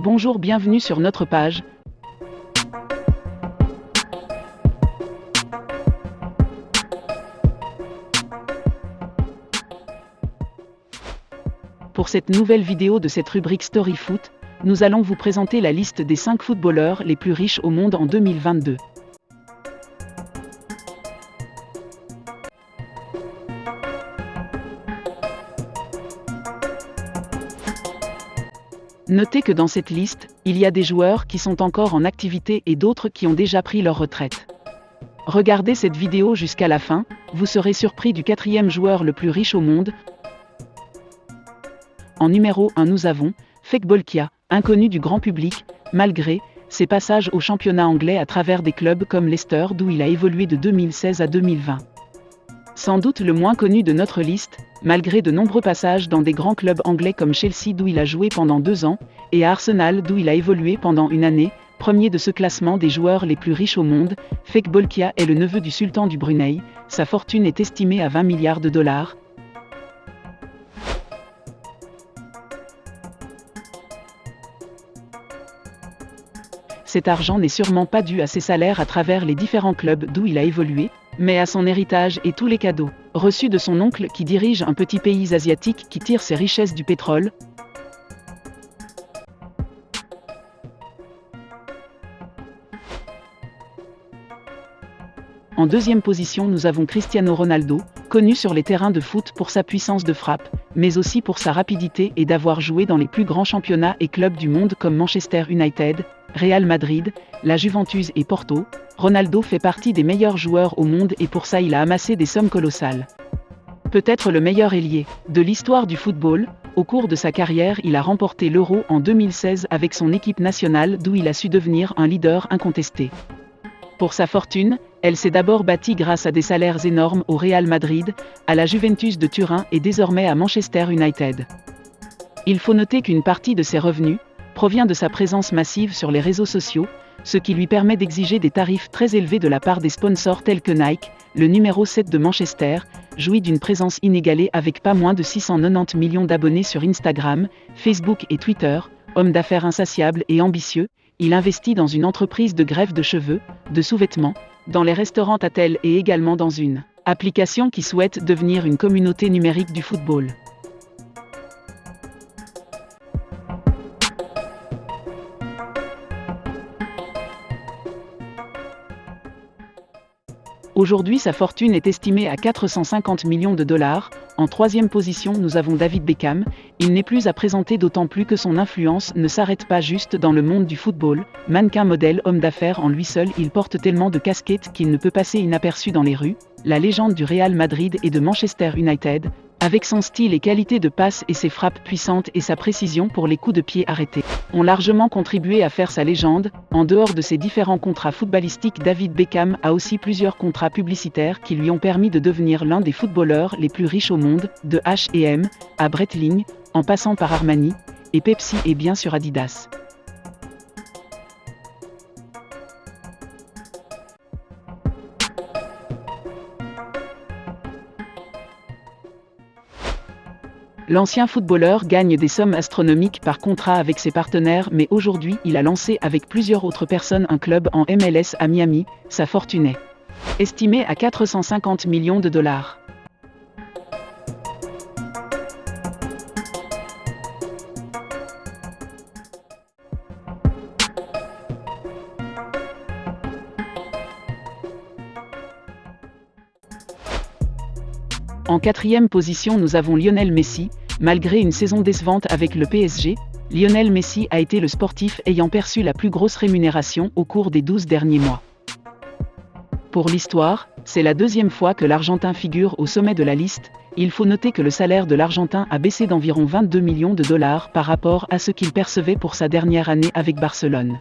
Bonjour, bienvenue sur notre page. Pour cette nouvelle vidéo de cette rubrique Story Foot, nous allons vous présenter la liste des 5 footballeurs les plus riches au monde en 2022. Notez que dans cette liste, il y a des joueurs qui sont encore en activité et d'autres qui ont déjà pris leur retraite. Regardez cette vidéo jusqu'à la fin, vous serez surpris du 4e joueur le plus riche au monde. En numéro 1, nous avons Fek Bolkiah, inconnu du grand public, malgré ses passages au championnat anglais à travers des clubs comme Leicester d'où il a évolué de 2016 à 2020. Sans doute le moins connu de notre liste, malgré de nombreux passages dans des grands clubs anglais comme Chelsea d'où il a joué pendant 2 ans, et à Arsenal d'où il a évolué pendant une année, premier de ce classement des joueurs les plus riches au monde, Fek Bolkiah est le neveu du sultan du Brunei, sa fortune est estimée à 20 milliards de dollars. Cet argent n'est sûrement pas dû à ses salaires à travers les différents clubs d'où il a évolué, mais à son héritage et tous les cadeaux reçus de son oncle qui dirige un petit pays asiatique qui tire ses richesses du pétrole. En deuxième position, nous avons Cristiano Ronaldo, connu sur les terrains de foot pour sa puissance de frappe, mais aussi pour sa rapidité et d'avoir joué dans les plus grands championnats et clubs du monde comme Manchester United, Real Madrid, la Juventus et Porto. Ronaldo fait partie des meilleurs joueurs au monde et pour ça il a amassé des sommes colossales. Peut-être le meilleur ailier de l'histoire du football, au cours de sa carrière il a remporté l'Euro en 2016 avec son équipe nationale d'où il a su devenir un leader incontesté. Pour sa fortune, elle s'est d'abord bâtie grâce à des salaires énormes au Real Madrid, à la Juventus de Turin et désormais à Manchester United. Il faut noter qu'une partie de ses revenus provient de sa présence massive sur les réseaux sociaux, ce qui lui permet d'exiger des tarifs très élevés de la part des sponsors tels que Nike. Le numéro 7 de Manchester jouit d'une présence inégalée avec pas moins de 690 millions d'abonnés sur Instagram, Facebook et Twitter. Homme d'affaires insatiable et ambitieux, il investit dans une entreprise de greffe de cheveux, de sous-vêtements, dans les restaurants Tattel et également dans une application qui souhaite devenir une communauté numérique du football. Aujourd'hui, sa fortune est estimée à 450 millions de dollars. En 3e position, nous avons David Beckham. Il n'est plus à présenter d'autant plus que son influence ne s'arrête pas juste dans le monde du football. Mannequin, modèle, homme d'affaires en lui seul, il porte tellement de casquettes qu'il ne peut passer inaperçu dans les rues. La légende du Real Madrid et de Manchester United, avec son style et qualité de passe et ses frappes puissantes et sa précision pour les coups de pied arrêtés, ont largement contribué à faire sa légende. En dehors de ses différents contrats footballistiques, David Beckham a aussi plusieurs contrats publicitaires qui lui ont permis de devenir l'un des footballeurs les plus riches au monde, de H&M à Breitling, en passant par Armani et Pepsi et bien sûr Adidas. L'ancien footballeur gagne des sommes astronomiques par contrat avec ses partenaires, mais aujourd'hui il a lancé avec plusieurs autres personnes un club en MLS à Miami. Sa fortune est estimée à 450 millions de dollars. En 4e position, nous avons Lionel Messi. Malgré une saison décevante avec le PSG, Lionel Messi a été le sportif ayant perçu la plus grosse rémunération au cours des 12 derniers mois. Pour l'histoire, c'est la 2e fois que l'Argentin figure au sommet de la liste. Il faut noter que le salaire de l'Argentin a baissé d'environ 22 millions de dollars par rapport à ce qu'il percevait pour sa dernière année avec Barcelone.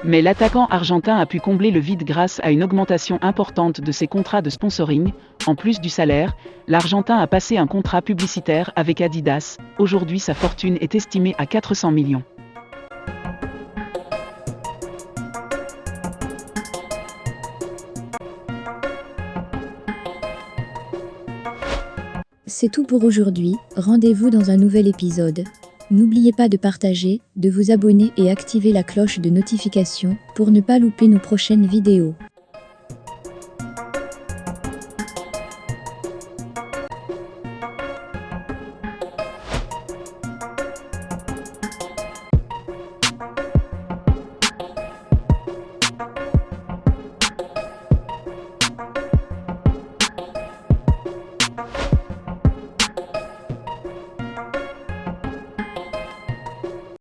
Mais l'attaquant argentin a pu combler le vide grâce à une augmentation importante de ses contrats de sponsoring. En plus du salaire, l'Argentin a passé un contrat publicitaire avec Adidas. Aujourd'hui, sa fortune est estimée à 400 millions. C'est tout pour aujourd'hui, rendez-vous dans un nouvel épisode. N'oubliez pas de partager, de vous abonner et activer la cloche de notification pour ne pas louper nos prochaines vidéos.